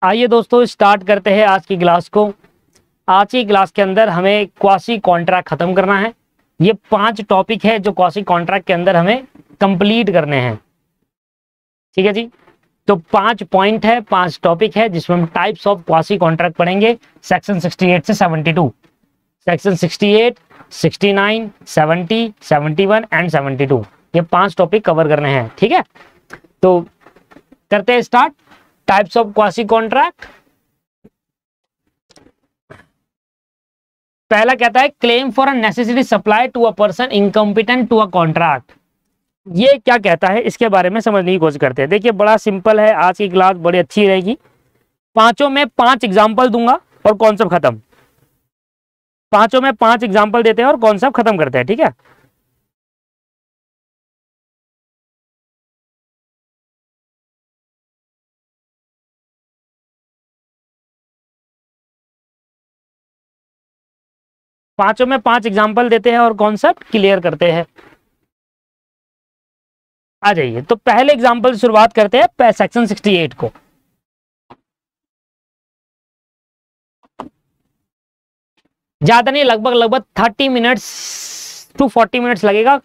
आइए दोस्तों स्टार्ट करते हैं आज की क्लास को। आज की क्लास के अंदर हमें क्वासी कॉन्ट्रैक्ट खत्म करना है। ये 5 टॉपिक है जो क्वासी कॉन्ट्रैक्ट के अंदर हमें कंप्लीट करने हैं। ठीक है जी। तो 5 पॉइंट है, 5 टॉपिक है जिसमें हम टाइप्स ऑफ क्वासी कॉन्ट्रैक्ट पढ़ेंगे सेक्शन 68 से 72। सेक्शन 68, 69, 70, 71 एंड 72, ये 5 टॉपिक कवर करने हैं। ठीक है, तो करते हैं start. Types of quasi contract. पहला कहता है claim for a necessary supply to a person incompetent to a contract. ये क्या कहता है इसके बारे में समझने की कोशिश करते हैं। देखिए बड़ा सिंपल है, आज की क्लास बड़ी अच्छी रहेगी। पांचों में 5 एग्जाम्पल दूंगा और कॉन्सेप्ट खत्म। पांचों में 5 एग्जाम्पल देते हैं और कॉन्सेप्ट खत्म करते हैं। ठीक है, पांचों में 5 एग्जाम्पल देते हैं और कॉन्सेप्ट क्लियर करते हैं। आ जाइए, तो पहले एग्जाम्पल से शुरुआत करते हैं सेक्शन 68 को। ज्यादा नहीं, लगभग 30 मिनट्स टू 40 मिनट्स लगेगा,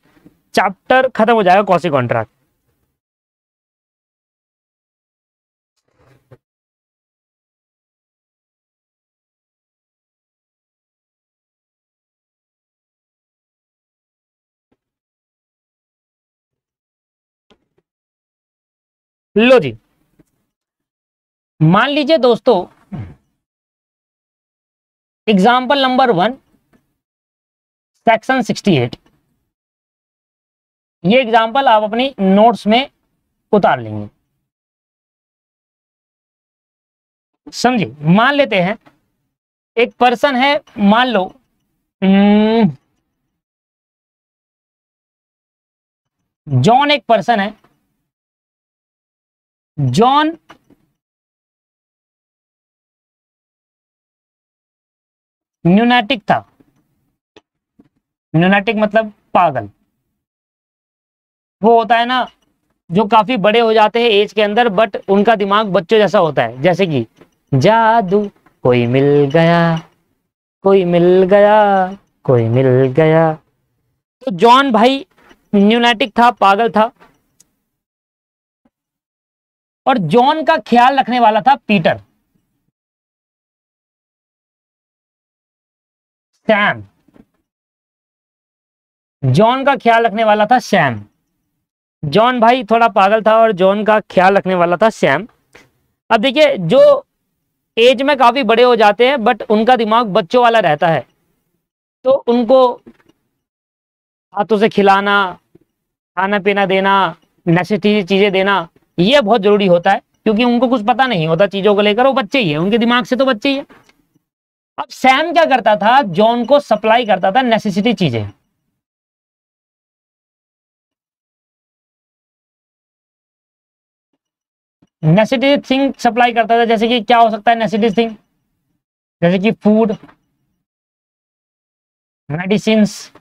चैप्टर खत्म हो जाएगा क्वासी कॉन्ट्रैक्ट। लो जी, मान लीजिए दोस्तों एग्जाम्पल नंबर 1 सेक्शन 68। ये एग्जाम्पल आप अपनी नोट्स में उतार लेंगे। समझिए, मान लेते हैं एक पर्सन है, मान लो जॉन एक पर्सन है। जॉन न्यूनेटिक था। न्यूनेटिक मतलब पागल। वो होता है ना जो काफी बड़े हो जाते हैं एज के अंदर, बट उनका दिमाग बच्चों जैसा होता है, जैसे कि जादू कोई मिल गया, कोई मिल गया, कोई मिल गया। तो जॉन भाई न्यूनेटिक था, पागल था, और जॉन का ख्याल रखने वाला था पीटर, सैम। जॉन का ख्याल रखने वाला था सैम। जॉन भाई थोड़ा पागल था और जॉन का ख्याल रखने वाला था सैम। अब देखिए, जो एज में काफी बड़े हो जाते हैं बट उनका दिमाग बच्चों वाला रहता है, तो उनको हाथों से खिलाना, खाना पीना देना, नेसेसरी चीजें देना, ये बहुत जरूरी होता है, क्योंकि उनको कुछ पता नहीं होता चीजों को लेकर। वो बच्चे ही है, उनके दिमाग से तो बच्चे ही है। अब सैम क्या करता था, जॉन को सप्लाई करता था नेसेसिटी चीजें। नेसेसिटी थिंग सप्लाई करता था। जैसे कि क्या हो सकता है नेसेसिटी थिंग, जैसे कि फूड, मेडिसिन्स,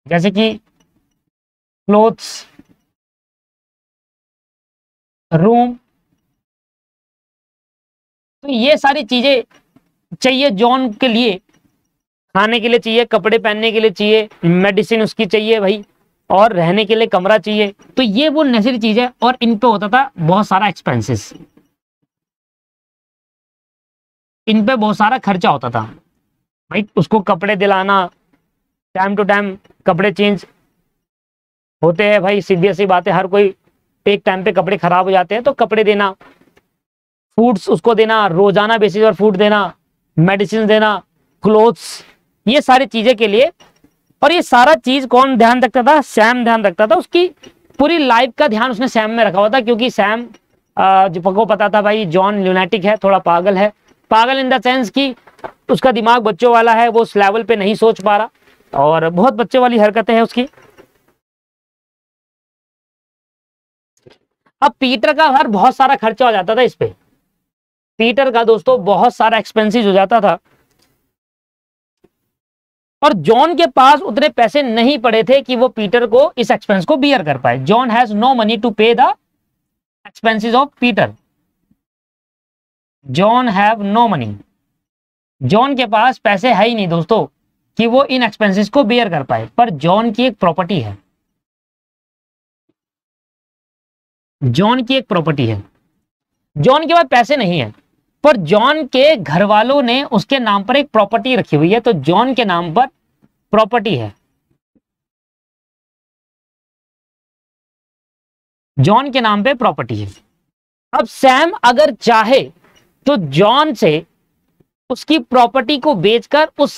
जैसे कि क्लोथ्स, रूम। तो ये सारी चीजें चाहिए जॉन के लिए, खाने के लिए चाहिए, कपड़े पहनने के लिए चाहिए, मेडिसिन उसकी चाहिए भाई, और रहने के लिए कमरा चाहिए। तो ये वो नेसेसरी चीज है, और इन पे होता था बहुत सारा एक्सपेंसेस, इन पे बहुत सारा खर्चा होता था भाई। उसको कपड़े दिलाना, टाइम टू टाइम कपड़े चेंज होते हैं भाई, सीधी सी बात है, हर कोई एक टाइम पे कपड़े खराब हो जाते हैं, तो कपड़े देना, फूड्स उसको देना, रोजाना बेसिस पर फूड देना, मेडिसिन देना, क्लोथ्स, ये सारी चीजें के लिए। और ये सारा चीज कौन ध्यान रखता था, सैम ध्यान रखता था। उसकी पूरी लाइफ का ध्यान उसने सैम में रखा हुआ था, क्योंकि सैम को पता था भाई जॉन ल्यूनेटिक है, थोड़ा पागल है। पागल इन द सेंस कि उसका दिमाग बच्चों वाला है, वो उस लेवल पे नहीं सोच पा रहा, और बहुत बच्चों वाली हरकतें हैं उसकी। अब पीटर का हर बहुत सारा खर्चा हो जाता था इस पे। पीटर का दोस्तों बहुत सारा एक्सपेंसिव हो जाता था, और जॉन के पास उतने पैसे नहीं पड़े थे कि वो पीटर को इस एक्सपेंस को बियर कर पाए। John has no money to pay the expenses of Peter. John have no money. John के पास पैसे है ही नहीं दोस्तों कि वो इन एक्सपेंसेस को बेयर कर पाए, पर जॉन की एक प्रॉपर्टी है, जॉन की एक प्रॉपर्टी है। जॉन के पास पैसे नहीं है, पर जॉन के घर वालों ने उसके नाम पर एक प्रॉपर्टी रखी हुई है, तो जॉन के नाम पर प्रॉपर्टी है, जॉन के नाम पे प्रॉपर्टी है। अब सैम अगर चाहे तो जॉन से उसकी प्रॉपर्टी को बेचकर उस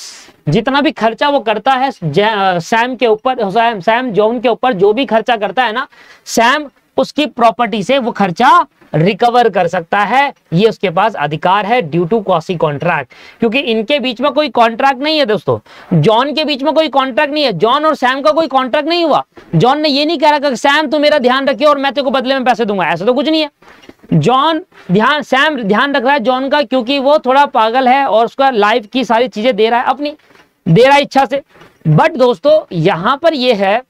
जितना भी खर्चा वो करता है सैम के ऊपर, सैम जॉन के ऊपर जो भी खर्चा करता है ना, सैम उसकी प्रॉपर्टी से वो खर्चा रिकवर कर सकता है। ये उसके पास अधिकार है ड्यू टू क्वासी कॉन्ट्रैक्ट, क्योंकि इनके बीच में कोई कॉन्ट्रैक्ट नहीं है दोस्तों। जॉन के बीच में कोई कॉन्ट्रैक्ट नहीं है, जॉन और सैम का कोई कॉन्ट्रैक्ट नहीं हुआ। जॉन ने ये नहीं कह रहा कि सैम तू मेरा ध्यान रखिए और मैं तेरे को बदले में पैसे दूंगा, ऐसा तो कुछ नहीं है। सैम ध्यान रख रहा है जॉन का, क्योंकि वो थोड़ा पागल है और उसका लाइफ की सारी चीजें दे रहा है, अपनी दे रहा है इच्छा से। बट दोस्तों यहां पर यह है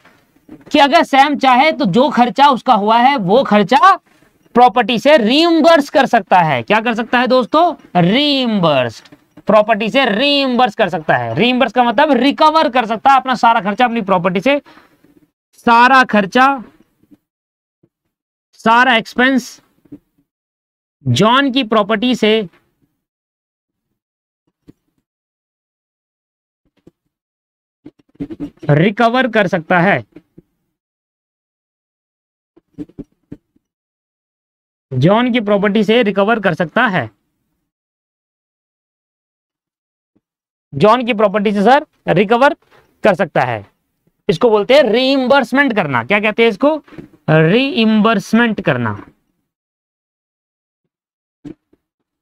कि अगर सैम चाहे तो जो खर्चा उसका हुआ है वो खर्चा प्रॉपर्टी से रीइंबर्स कर सकता है। क्या कर सकता है दोस्तों? रीइंबर्स, प्रॉपर्टी से रीइंबर्स कर सकता है। रीइंबर्स का मतलब रिकवर कर सकता है अपना सारा खर्चा अपनी प्रॉपर्टी से, सारा खर्चा, सारा एक्सपेंस जॉन की प्रॉपर्टी से रिकवर कर सकता है। जॉन की प्रॉपर्टी से रिकवर कर सकता है, जॉन की प्रॉपर्टी से सर रिकवर कर सकता है। इसको बोलते हैं रीइंबर्समेंट करना। क्या कहते हैं इसको? रीइंबर्समेंट करना।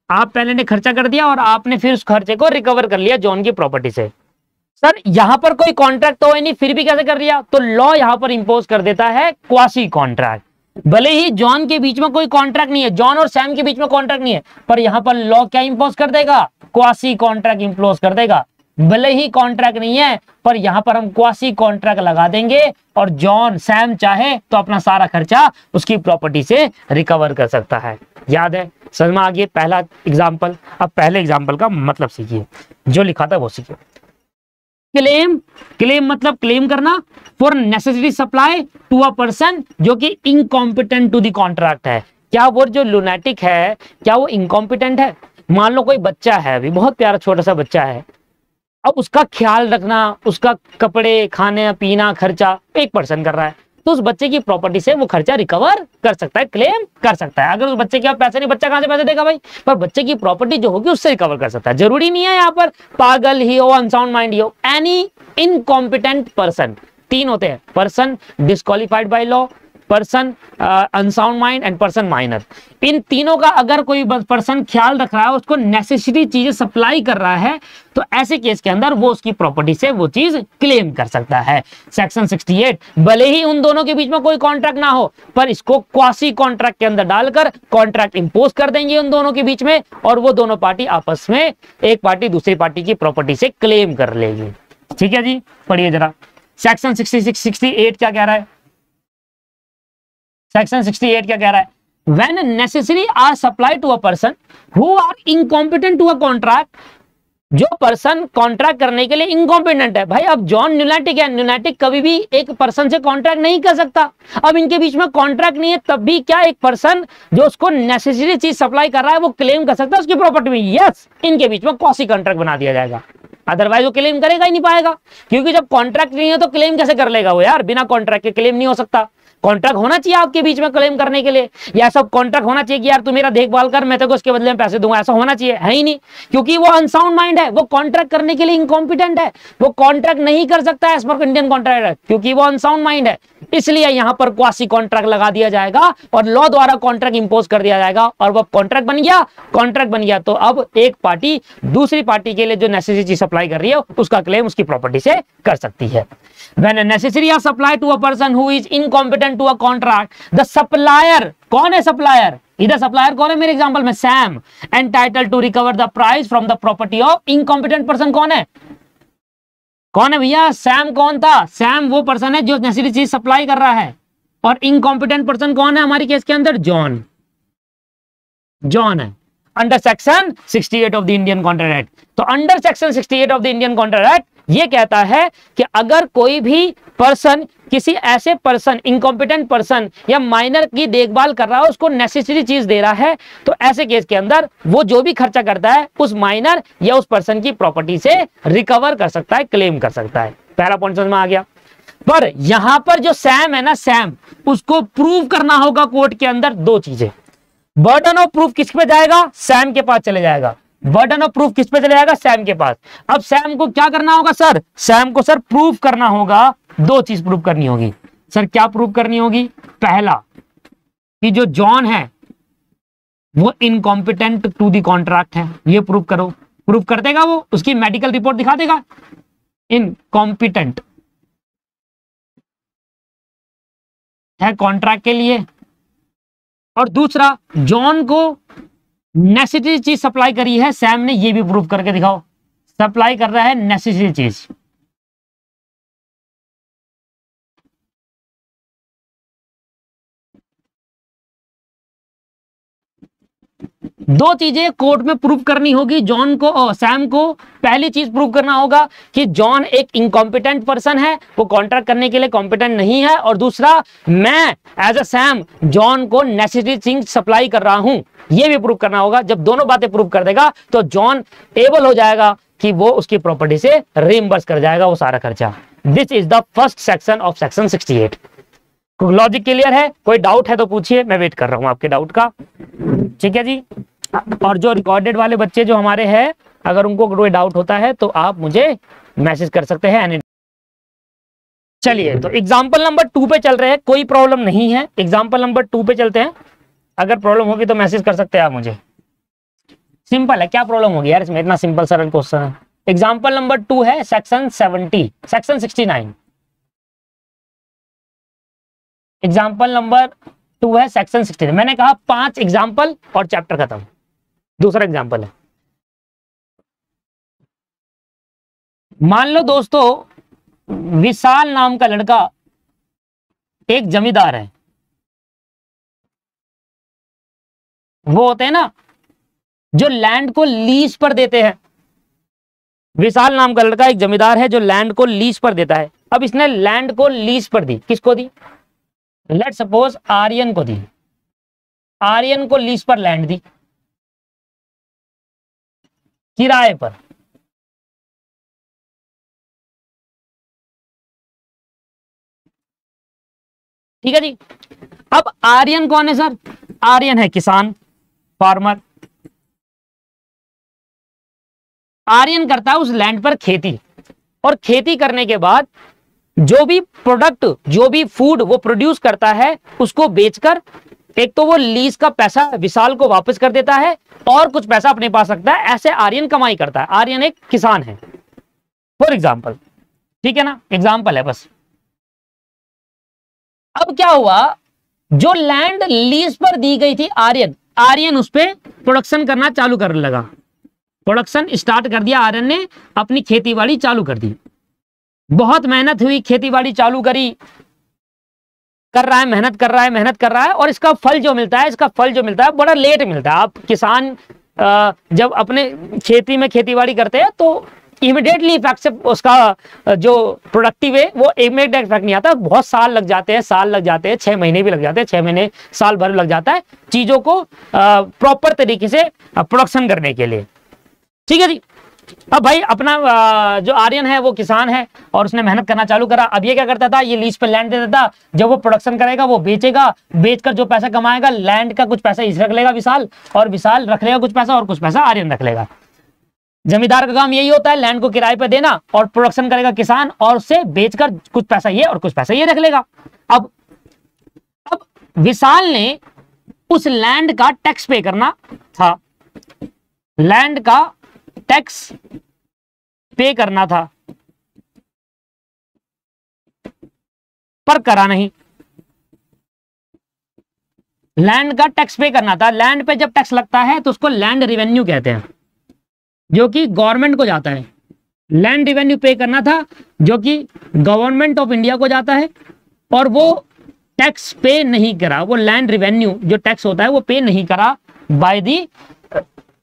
आप पहले ने खर्चा कर दिया और आपने फिर उस खर्चे को रिकवर कर लिया जॉन की प्रॉपर्टी से। सर यहां पर कोई कॉन्ट्रैक्ट तो है नहीं, फिर भी कैसे कर लिया? तो लॉ यहां पर इंपोज कर देता है क्वासी कॉन्ट्रैक्ट। भले ही जॉन के बीच में कोई कॉन्ट्रैक्ट नहीं है, जॉन और सैम के बीच में कॉन्ट्रैक्ट नहीं है, पर यहां पर लॉ क्या इंपोज कर देगा? क्वासी कॉन्ट्रैक्ट इंपोज कर देगा। भले ही कॉन्ट्रैक्ट नहीं है, पर यहां पर हम क्वासी कॉन्ट्रैक्ट लगा देंगे और जॉन सैम चाहे तो अपना सारा खर्चा उसकी प्रॉपर्टी से रिकवर कर सकता है। याद है? समझ में आ गया पहला एग्जाम्पल। अब पहले एग्जाम्पल का मतलब सीखिए, जो लिखा था वो सीखिए। क्लेम, क्लेम मतलब क्लेम करना for necessary supply to a person जो कि इनकॉम्पिटेंट टू द कॉन्ट्रैक्ट है। क्या वो जो लुनेटिक है क्या वो इनकॉम्पिटेंट है? मान लो कोई बच्चा है, अभी बहुत प्यारा छोटा सा बच्चा है, अब उसका ख्याल रखना, उसका कपड़े, खाने पीना खर्चा एक पर्सन कर रहा है, तो उस बच्चे की प्रॉपर्टी से वो खर्चा रिकवर कर सकता है, क्लेम कर सकता है। अगर उस बच्चे के पास पैसे नहीं, बच्चा कहां से पैसे देगा भाई? पर बच्चे की प्रॉपर्टी जो होगी उससे रिकवर कर सकता है। जरूरी नहीं है यहाँ पर पागल ही हो, अनसाउंड माइंड ही हो, एनी इनकॉम्पिटेंट पर्सन। तीन होते हैं, person disqualified by law, person unsound mind and person minor. इन तीनों का अगर कोई पर्सन ख्याल रख रहा है, उसको नेसेसरी चीजें सप्लाई कर रहा है, तो ऐसे केस के अंदर वो उसकी प्रॉपर्टी से वो चीज क्लेम कर सकता है। सेक्शन 68, भले ही उन दोनों के बीच में कोई कॉन्ट्रैक्ट ना हो, पर इसको क्वासी कॉन्ट्रैक्ट के अंदर डालकर कॉन्ट्रैक्ट इंपोज कर देंगे उन दोनों के बीच में, और वो दोनों पार्टी आपस में, एक पार्टी दूसरी पार्टी की प्रॉपर्टी से क्लेम कर लेगी। ठीक है जी, पढ़िए जरा सेक्शन 66, 68 क्या कह रहा है? सेक्शन 68 क्या कह रहा है? When necessary are supplied to a person who are incompetent to a contract, जो पर्सन कॉन्ट्रैक्ट करने के लिए इनकॉम्पिटेंट है। भाई अब जॉन न्यूनेटिक है, न्यूनेटिक कभी भी एक पर्सन से कॉन्ट्रैक्ट नहीं कर सकता। अब इनके बीच में कॉन्ट्रैक्ट नहीं है, तब भी क्या एक पर्सन जो उसको नेसेसरी चीज सप्लाई कर रहा है वो क्लेम कर सकता है उसकी प्रॉपर्टी में। यस, इनके बीच में क्वासी कॉन्ट्रैक्ट बना दिया जाएगा, अदरवाइज वो क्लेम करेगा ही नहीं पाएगा, क्योंकि जब कॉन्ट्रैक्ट नहीं है तो क्लेम कैसे कर लेगा वो यार? बिना कॉन्ट्रैक्ट के क्लेम नहीं हो सकता। कॉन्ट्रैक्ट होना चाहिए आपके बीच में क्लेम करने के लिए, या सब कॉन्ट्रैक्ट होना चाहिए कि यार तू मेरा देखभाल कर, मैं तेरे को उसके बदले में पैसे दूंगा, ऐसा होना चाहिए? है ही नहीं, क्योंकि वो अनसाउंड माइंड है, वो कॉन्ट्रैक्ट करने के लिए इनकॉम्पिटेंट है, वो कॉन्ट्रैक्ट नहीं कर सकता एज पर इंडियन कॉन्ट्रैक्ट, क्योंकि वो अनसाउंड माइंड है। इसलिए यहां पर क्वासी कॉन्ट्रैक्ट लगा दिया जाएगा और लॉ द्वारा कॉन्ट्रैक्ट इंपोज कर दिया जाएगा, और वो कॉन्ट्रैक्ट बन गया। कॉन्ट्रैक्ट बन गया तो अब एक पार्टी दूसरी पार्टी के लिए जो नेसेसरी चीज सप्लाई कर रही है उसका क्लेम उसकी प्रॉपर्टी से कर सकती है। When necessary are supplied to a person who is incompetent to a contract, the supplier, कौन है सप्लायर? इधर सप्लायर कौन है मेरे एग्जांपल में? Sam, entitled to recover the price from the property of incompetent person। कौन है? कौन है भैया? सैम कौन था? सैम वो पर्सन है जो नेसेसरी चीज सप्लाई कर रहा है और इनकॉम्पिटेंट पर्सन कौन है हमारी केस के अंदर? जॉन है under section 68 of the Indian Contract Act. तो under section 68 of the Indian Contract Act ये कहता है कि अगर कोई भी पर्सन किसी ऐसे पर्सन, इनकॉम्पिटेंट पर्सन या माइनर की देखभाल कर रहा है, उसको नेसेसरी चीज दे रहा है, तो ऐसे केस के अंदर वो जो भी खर्चा करता है उस माइनर या उस पर्सन की प्रॉपर्टी से रिकवर कर सकता है, क्लेम कर सकता है। पहला पॉइंट समझ में आ गया। पर यहां पर जो सैम है ना, सैम, उसको प्रूव करना होगा कोर्ट के अंदर दो चीजें। बर्डन ऑफ प्रूफ किस पे जाएगा? सैम के पास चले जाएगा। बर्डन ऑफ प्रूफ किस पे चले जाएगा? सैम के पास। अब सैम को क्या करना होगा सर? सैम को सर प्रूफ करना होगा, दो चीज प्रूफ करनी होगी। सर क्या प्रूफ करनी होगी? पहला कि जो जॉन है वो इनकॉम्पिटेंट टू द कॉन्ट्रैक्ट है, ये प्रूफ करो। प्रूफ कर देगा वो, उसकी मेडिकल रिपोर्ट दिखा देगा, इनकॉम्पिटेंट है कॉन्ट्रैक्ट के लिए। और दूसरा, जॉन को नेसेसरी चीज सप्लाई करी है सैम ने, ये भी प्रूफ करके दिखाओ। सप्लाई कर रहा है नेसेसरी चीज। दो चीजें कोर्ट में प्रूफ करनी होगी जॉन को और सैम को। पहली चीज प्रूफ करना होगा कि जॉन एक इनकॉम्पिटेंट पर्सन है, वो कॉन्ट्रैक्ट करने के लिए कॉम्पिटेंट नहीं है। और दूसरा, मैं एज अ सैम जॉन को नेसेसरी थिंग्स सप्लाई कर रहा हूं, ये भी प्रूफ करना होगा। जब दोनों बातें प्रूफ कर देगा तो जॉन एबल हो जाएगा कि वो उसकी प्रॉपर्टी से रिइंबर्स कर जाएगा वो सारा खर्चा। This is the first section of section 68। Logic clear है? कोई डाउट है तो पूछिए, मैं वेट कर रहा हूं आपके डाउट का। ठीक है जी। और जो रिकॉर्डेड वाले बच्चे जो हमारे हैं, अगर उनको कोई डाउट होता है तो आप मुझे मैसेज कर सकते हैं। चलिए तो एग्जांपल नंबर 2 पे चल रहे हैं, कोई प्रॉब्लम नहीं है। एग्जांपल नंबर 2 पे चलते हैं, अगर प्रॉब्लम होगी तो मैसेज कर सकते हैं आप मुझे। सिंपल है, क्या प्रॉब्लम होगी यार इसमें? इतना सिंपल सरल क्वेश्चन है। एग्जांपल नंबर 2 है सेक्शन 69। एग्जाम्पल नंबर 2 है सेक्शन 69। मैंने कहा 5 एग्जाम्पल और चैप्टर खत्म। दूसरा एग्जाम्पल है, मान लो दोस्तों विशाल नाम का लड़का एक जमींदार है। वो होते हैं ना जो लैंड को लीज पर देते हैं। विशाल नाम का लड़का एक जमींदार है जो लैंड को लीज पर देता है। अब इसने लैंड को लीज पर दी, किसको दी? लेट सपोज आर्यन को दी। आर्यन को लीज पर लैंड दी, किराए पर। ठीक है जी। अब आर्यन कौन है सर? आर्यन है किसान, फार्मर। आर्यन करता है उस लैंड पर खेती, और खेती करने के बाद जो भी प्रोडक्ट, जो भी फूड वो प्रोड्यूस करता है, उसको बेचकर एक तो वो लीज का पैसा विशाल को वापस कर देता है और कुछ पैसा अपने पास रखता है। ऐसे आर्यन कमाई करता है। आर्यन एक किसान है फॉर एग्जाम्पल। ठीक है ना, एग्जाम्पल है बस। अब क्या हुआ, जो लैंड लीज पर दी गई थी आर्यन उस पर प्रोडक्शन करना चालू करने लगा। प्रोडक्शन स्टार्ट कर दिया आर्यन ने, अपनी खेतीबाड़ी चालू कर दी। बहुत मेहनत हुई, खेतीबाड़ी चालू करी, कर रहा है, मेहनत कर रहा है और इसका फल जो मिलता है बड़ा लेट मिलता है। आप किसान जब अपने खेती में खेतीबाड़ी करते हैं तो इमीडिएटली इफेक्ट से उसका जो प्रोडक्टिव है वो इमीडिएट इफेक्ट नहीं आता। बहुत साल लग जाते हैं, 6 महीने भी लग जाते हैं, 6 महीने साल भर लग जाता है चीजों को प्रॉपर तरीके से प्रोडक्शन करने के लिए। ठीक है जी। अब भाई अपना जो आर्यन है वो किसान है और उसने मेहनत करना चालू करा। अब ये क्या करता था, ये लीज पे लैंड दे देता। जब वो प्रोडक्शन करेगा वो बेचेगा, बेचकर जो पैसा कमाएगा लैंड का कुछ पैसा इस रख लेगा विशाल, और विशाल रख लेगा कुछ पैसा और कुछ पैसा आर्यन रख लेगा। जमींदार का काम यही होता है, लैंड को किराए पे देना, और प्रोडक्शन करेगा किसान और उससे बेचकर कुछ पैसा ये और कुछ पैसा ये रख लेगा। अब विशाल ने उस लैंड का टैक्स पे करना था, लैंड का टैक्स पे करना था, पर करा नहीं। लैंड का टैक्स पे करना था। लैंड पे जब टैक्स लगता है तो उसको लैंड रिवेन्यू कहते हैं, जो कि गवर्नमेंट को जाता है। लैंड रिवेन्यू पे करना था जो कि गवर्नमेंट ऑफ इंडिया को जाता है, और वो टैक्स पे नहीं करा, वो लैंड रिवेन्यू जो टैक्स होता है वो पे नहीं करा बाय दी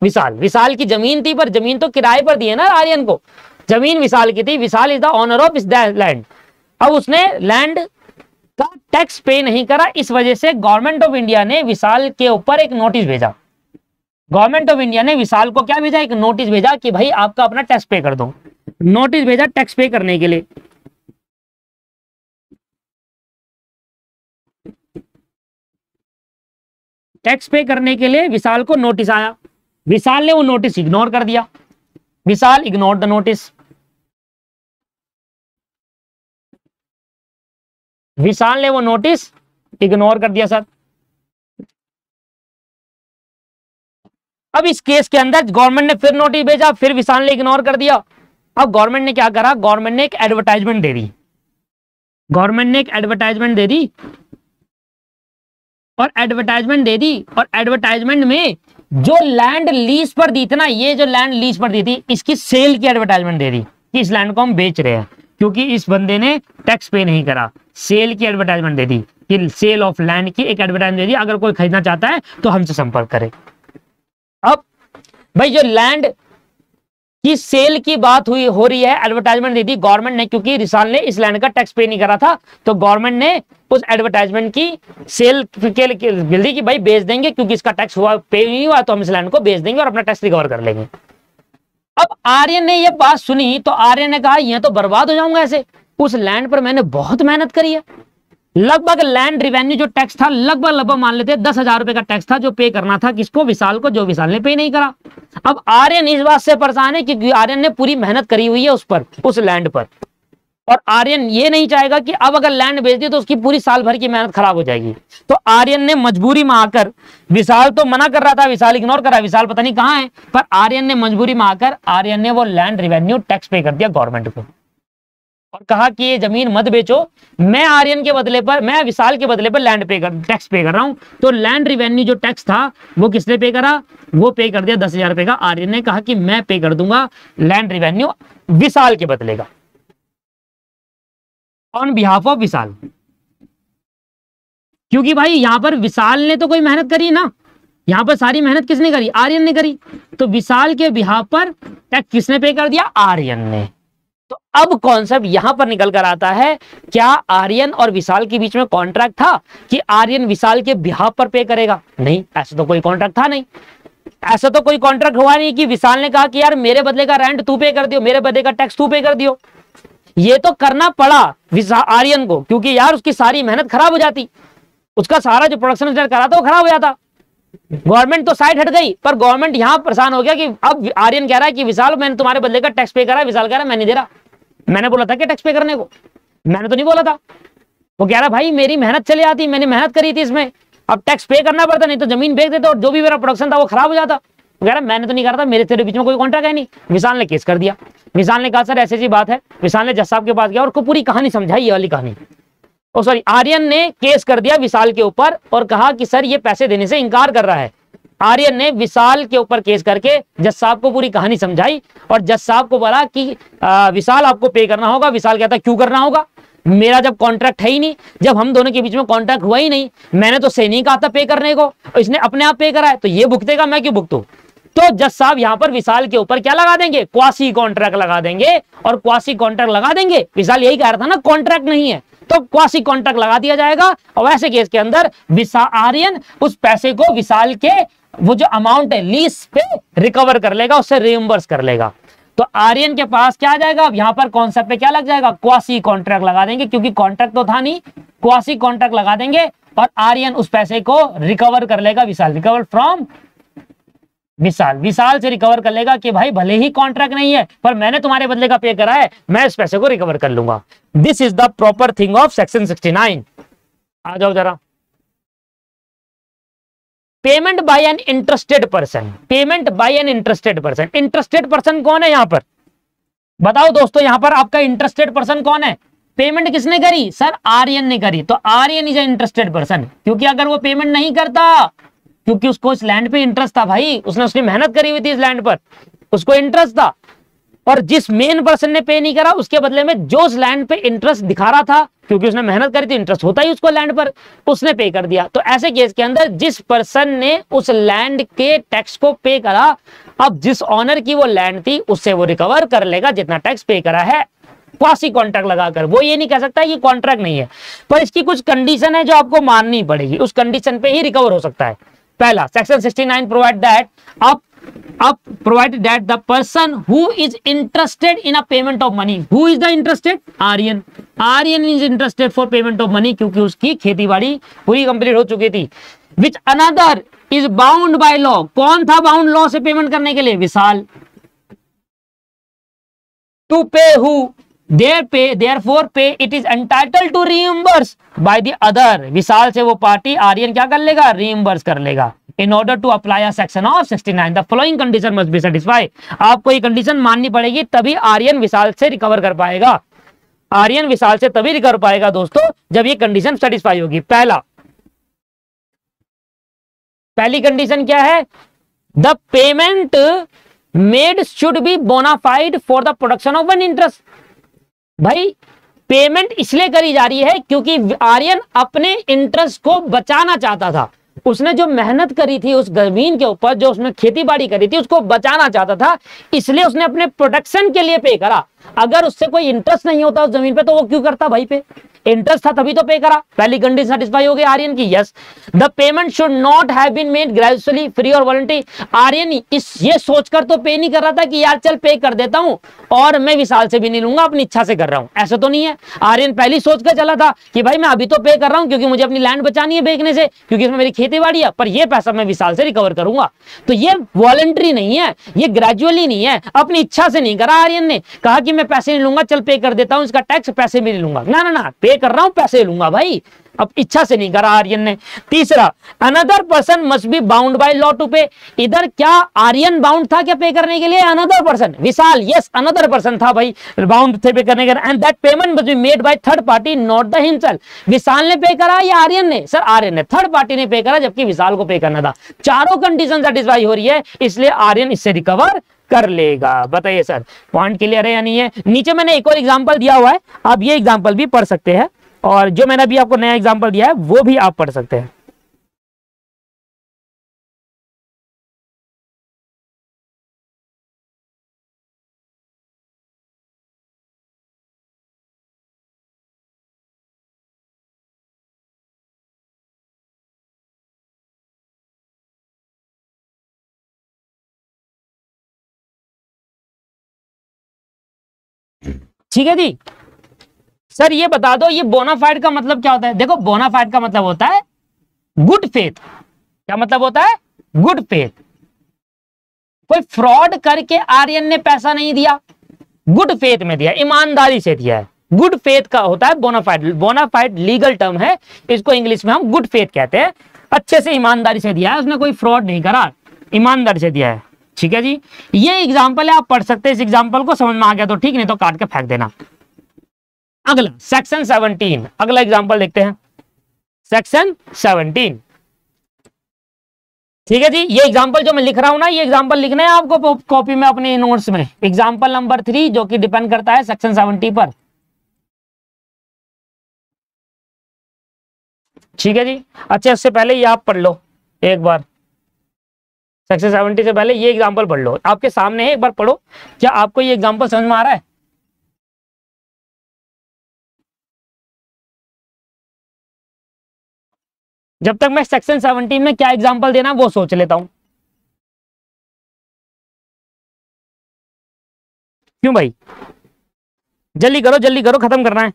विशाल। विशाल की जमीन थी, पर जमीन तो किराए पर दी है ना आर्यन को, जमीन विशाल की थी, विशाल इज द ओनर ऑफ इस लैंड। अब उसने लैंड का टैक्स पे नहीं करा, इस वजह से गवर्नमेंट ऑफ इंडिया ने विशाल के ऊपर एक नोटिस भेजा। गवर्नमेंट ऑफ इंडिया ने विशाल को क्या भेजा, एक नोटिस भेजा कि भाई आपका अपना टैक्स पे कर दो। नोटिस भेजा टैक्स पे करने के लिए। टैक्स पे करने के लिए विशाल को नोटिस आया, विशाल ने वो नोटिस इग्नोर कर दिया। विशाल इग्नोर द नोटिस, विशाल ने वो नोटिस इग्नोर कर दिया सर। अब इस केस के अंदर गवर्नमेंट ने फिर नोटिस भेजा, फिर विशाल ने इग्नोर कर दिया। अब गवर्नमेंट ने क्या करा, गवर्नमेंट ने एक एडवर्टाइजमेंट दे दी, गवर्नमेंट ने एक एडवर्टाइजमेंट दे दी और एडवर्टाइजमेंट दे दी, और एडवर्टाइजमेंट में जो लैंड लीज पर दी थी ना, ये जो लैंड लीज पर दी थी, इसकी सेल की एडवर्टाइजमेंट दे दी कि इस लैंड को हम बेच रहे हैं, क्योंकि इस बंदे ने टैक्स पे नहीं करा। सेल की एडवर्टाइजमेंट दे दी कि सेल ऑफ लैंड की एक एडवर्टाइजमेंट दे दी, अगर कोई खरीदना चाहता है तो हमसे संपर्क करे। अब भाई जो लैंड की सेल की बात हुई हो रही है, एडवर्टाइजमेंट दे दी गवर्नमेंट ने, क्योंकि विशाल ने इस लैंड का टैक्स पे नहीं करा था, तो गवर्नमेंट ने उस एडवर्टाइजमेंट की सेल के बिल दी कि भाई बेच देंगे, क्योंकि इसका टैक्स हुआ पे नहीं हुआ तो हम इस लैंड को बेच देंगे और अपना टैक्स रिकवर कर लेंगे। अब आर्यन ने ये बात सुनी तो आर्यन ने कहा ये तो बर्बाद हो जाऊंगा ऐसे, उस लैंड पर मैंने बहुत मेहनत करी है। लगभग लैंड रिवेन्यू जो टैक्स था लगभग मान लेते 10,000 रुपए का टैक्स था जो पे करना था किसको, विशाल को, जो विशाल ने पे नहीं करा। अब आर्यन इस बात से परेशान है क्योंकि आर्यन ने पूरी मेहनत करी हुई है उस पर, उस लैंड पर, और आर्यन ये नहीं चाहेगा कि अब अगर लैंड बेच दी तो उसकी पूरी साल भर की मेहनत खराब हो जाएगी। तो आर्यन ने मजबूरी में आकर, विशाल तो मना कर रहा था, विशाल इग्नोर कर रहा है, विशाल पता नहीं कहां है, पर आर्यन ने मजबूरी में आकर आर्यन ने वो लैंड रिवेन्यू टैक्स पे कर दिया गवर्नमेंट को और कहा कि ये जमीन मत बेचो, मैं आर्यन के बदले पर, मैं विशाल के बदले पर लैंड टैक्स पे कर रहा हूं। तो लैंड रिवेन्यू जो टैक्स था वो किसने पे करा, वो पे कर दिया 10,000 रुपए का। आर्यन ने कहा कि मैं पे कर दूंगा लैंड रिवेन्यू विशाल के बदले का, ऑन बिहाफ ऑफ विशाल, क्योंकि भाई यहां पर विशाल ने तो कोई मेहनत करी ना, यहां पर सारी मेहनत किसने करी, आर्यन ने करी। तो विशाल के बिहाफ पर टैक्स किसने पे कर दिया, आर्यन ने। तो अब कॉन्सेप्ट यहां पर निकल कर आता है, क्या आर्यन और विशाल के बीच में कॉन्ट्रैक्ट था कि आर्यन विशाल के बिहाफ पर पे करेगा? नहीं, ऐसा तो कोई कॉन्ट्रैक्ट था नहीं, ऐसा तो कोई कॉन्ट्रैक्ट हुआ नहीं कि विशाल ने कहा कि यार मेरे बदले का रेंट तू पे कर दियो, मेरे बदले का टैक्स तू पे कर दियो। ये तो करना पड़ा आर्यन को, क्योंकि यार उसकी सारी मेहनत खराब हो जाती, उसका सारा जो प्रोडक्शन करा था वो खराब हो जाता। गवर्नमेंट तो साइड हट गई, पर गवर्नमेंट यहां परेशान हो गया कि अब आर्यन कह रहा है कि विशाल मैंने तुम्हारे बदले का टैक्स पे करा, विशाल कह रहा है मैं नहीं दे रहा, मैंने बोला था कि टैक्स पे करने को, मैंने तो नहीं बोला था। वो कह रहा भाई मेरी मेहनत चली आती, मैंने मेहनत करी थी इसमें, अब टैक्स पे करना पड़ता, नहीं तो जमीन बेच देते और जो भी मेरा प्रोडक्शन था वो खराब हो जाता। वो कह रहा मैंने तो नहीं करा था, मेरे तेरे बीच में कोई कॉन्ट्रैक्ट है नहीं। विशाल ने केस कर दिया, विशाल ने कहा सर ऐसी बात है, विशाल ने जज साहब के पास गया और उसको पूरी कहानी समझाई, ये वाली कहानी। ओ सॉरी, आर्यन ने केस कर दिया विशाल के ऊपर और कहा कि सर ये पैसे देने से इनकार कर रहा है। आर्यन ने विशाल के ऊपर केस करके जज साहब को पूरी कहानी समझाई और जज साहब को बोला कि विशाल आपको पे करना होगा। विशाल कहता क्यों करना होगा, मेरा जब कॉन्ट्रैक्ट है ही नहीं, जब हम दोनों के बीच में कॉन्ट्रैक्ट हुआ ही नहीं, मैंने तो से नहीं कहा था पे करने को, इसने अपने आप पे करा है, तो ये भुगतेगा, मैं क्यों भुगतूं। तो जज साहब यहां पर विशाल के ऊपर क्या लगा देंगे, क्वासी कॉन्ट्रैक्ट लगा देंगे, और क्वासी कॉन्ट्रैक्ट लगा देंगे, विशाल यही कह रहा था ना कॉन्ट्रैक्ट नहीं है, तो क्वासी कॉन्ट्रैक्ट लगा दिया जाएगा। और वैसे केस के अंदर आर्यन उस पैसे को विशाल के वो जो अमाउंट है लीज पे रिकवर कर लेगा, उससे रिइंबर्स कर लेगा। तो आर्यन के पास क्या आ जाएगा, अब यहां पर कॉन्सेप्ट पे क्या लग जाएगा, क्वासी कॉन्ट्रैक्ट लगा देंगे, क्योंकि कॉन्ट्रैक्ट तो था नहीं, क्वासी कॉन्ट्रैक्ट लगा देंगे और आर्यन उस पैसे को रिकवर कर लेगा, विशाल रिकवर फ्रॉम विशाल से रिकवर कर लेगा कि भाई भले ही कॉन्ट्रैक्ट नहीं है पर मैंने तुम्हारे बदले का पे करा है, मैं इस पैसे को रिकवर कर लूंगा। This is the proper thing of section 69। आ जाओ जरा, payment by an interested person, payment by an interested person. Interested person कौन है यहां पर, बताओ दोस्तों, यहां पर आपका इंटरेस्टेड पर्सन कौन है। पेमेंट किसने करी, सर आर्यन ने करी, तो Aryan is a interested person, क्योंकि अगर वो पेमेंट नहीं करता, क्योंकि उसको इस लैंड पे इंटरेस्ट था भाई, उसने उसकी मेहनत करी हुई थी इस लैंड पर, उसको इंटरेस्ट था, और जिस मेन पर्सन ने पे नहीं करा उसके बदले में जो उस लैंड पे इंटरेस्ट दिखा रहा था, क्योंकि उसने मेहनत करी थी, इंटरेस्ट होता ही उसको लैंड पर, उसने पे कर दिया। तो ऐसे केस के अंदर जिस पर्सन ने उस लैंड के टैक्स को पे करा, अब जिस ऑनर की वो लैंड थी उससे वो रिकवर कर लेगा जितना टैक्स पे करा है, क्वासी कॉन्ट्रैक्ट लगाकर। वो ये नहीं कह सकता कि कॉन्ट्रैक्ट नहीं है, पर इसकी कुछ कंडीशन है जो आपको माननी पड़ेगी, उस कंडीशन पे ही रिकवर हो सकता है। पहला, section 69 provide that up provided that the person who is interested in a payment of money, who is the interested, Aryan is interested for payment of money, क्योंकि उसकी खेती बाड़ी पूरी कंप्लीट हो चुकी थी। which another is bound by law, कौन था बाउंड लॉ से पेमेंट करने के लिए, विशाल। to pay who, therefore pay it is entitled to reimburse by the other, विशाल से वो पार्टी आर्यन क्या कर लेगा, reimburse कर लेगा। in order to apply a section of 69 the following condition must be satisfied, आपको ये कंडीशन माननी पड़ेगी तभी आर्यन विशाल से रिकवर कर पाएगा, आर्यन विशाल से तभी रिकवर पाएगा दोस्तों जब ये कंडीशन सेटिस्फाई होगी। पहली कंडीशन क्या है, the payment made should be bona fide for the production of an interest. भाई पेमेंट इसलिए करी जा रही है क्योंकि आर्यन अपने इंटरेस्ट को बचाना चाहता था, उसने जो मेहनत करी थी उस जमीन के ऊपर, जो उसने खेती बाड़ी करी थी उसको बचाना चाहता था, इसलिए उसने अपने प्रोटेक्शन के लिए पे करा। अगर उससे कोई इंटरेस्ट नहीं होता उस जमीन पे तो वो क्यों करता भाई पे, इंटरेस्ट था तभी तो पे करा। पहली कंडीशन सेटिस्फाई हो गई आर्यन की, yes. The payment should not have been made gradually free और वॉलंटरी, आर्यन इस ये सोचकर तो पे नहीं कर रहा था कि यार चल पे कर देता हूं और मैं विशाल से भी नहीं लूंगा, अपनी इच्छा से कर रहा हूं, ऐसा तो नहीं है। आर्यन पहली सोच कर चला था कि भाई मैं अभी तो पे कर रहा हूं क्योंकि मुझे अपनी लैंड बचानी है बेचने से, क्योंकि इसमें मेरी खेती बाड़ी है, पर ये पैसा मैं विशाल से रिकवर करूंगा। तो ये वॉलंटरी नहीं है, ये ग्रेजुअली नहीं है, अपनी इच्छा से नहीं करा। आर्यन ने कहा कि मैं पैसे नहीं लूंगा, चल पे कर देता हूं, इसका टैक्स पैसे भी नहीं लूंगा, ना ना ना, पे कर रहा हूं पैसे लूंगा भाई, अब इच्छा से नहीं करा आर्यन ने। तीसरा, another person must be bound by law to pay, इधर क्या आर्यन बाउंड था क्या पे करने के लिए, another person, Vishal, yes another person था भाई, बाउंड थे पे करने के लिए। And that payment must be made by third party not the himself, Vishal ने पे करा या आर्यन ने, सर आर्यन ने, थर्ड पार्टी ने पे करा जबकि विशाल को पे करना था। चारों कंडीशन सेटिस्फाई हो रही है, इसलिए आर्यन इससे रिकवर कर लेगा। बताइए सर पॉइंट क्लियर है या नहीं है। नीचे मैंने एक और एग्जांपल दिया हुआ है, आप ये एग्जांपल भी पढ़ सकते हैं, और जो मैंने अभी आपको नया एग्जांपल दिया है वो भी आप पढ़ सकते हैं। ठीक है जी। सर ये बता दो ये बोनाफाइड का मतलब क्या होता है। देखो बोनाफाइड का मतलब होता है गुड फेथ। क्या मतलब होता है, गुड फेथ। कोई फ्रॉड करके आर्यन ने पैसा नहीं दिया, गुड फेथ में दिया, ईमानदारी से दिया है। गुड फेथ का होता है बोनाफाइड। बोनाफाइड लीगल टर्म है, इसको इंग्लिश में हम गुड फेथ कहते हैं। अच्छे से ईमानदारी से दिया है, उसने कोई फ्रॉड नहीं करा, ईमानदारी से दिया है। ठीक है जी, ये एग्जाम्पल है, आप पढ़ सकते हैं। इस एग्जाम्पल को समझ में आ गया तो ठीक, नहीं तो काट के फेंक देना। अगला सेक्शन 17, अगला एग्जाम्पल देखते हैं, सेक्शन 17। ठीक है जी, ये एग्जाम्पल जो मैं लिख रहा हूं ना, ये एग्जाम्पल लिखना है आपको कॉपी में अपने नोट्स में। एग्जाम्पल नंबर 3 जो कि डिपेंड करता है सेक्शन 70 पर। ठीक है जी, अच्छा इससे पहले ये आप पढ़ लो एक बार, सेक्शन 70 से पहले ये एग्जाम्पल पढ़ लो, आपके सामने है, एक बार पढ़ो। क्या आपको ये एग्जाम्पल समझ में आ रहा है। जब तक मैं सेक्शन 17 में क्या एग्जाम्पल देना वो सोच लेता हूं। क्यों भाई, जल्दी करो, खत्म करना है।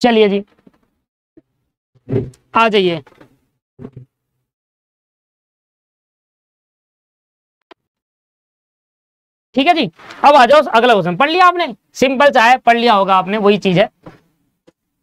चलिए जी, आ जाइए। ठीक है जी, अब आ जाओ अगला क्वेश्चन। पढ़ लिया आपने, सिंपल सा है, पढ़ लिया होगा आपने। वही चीज है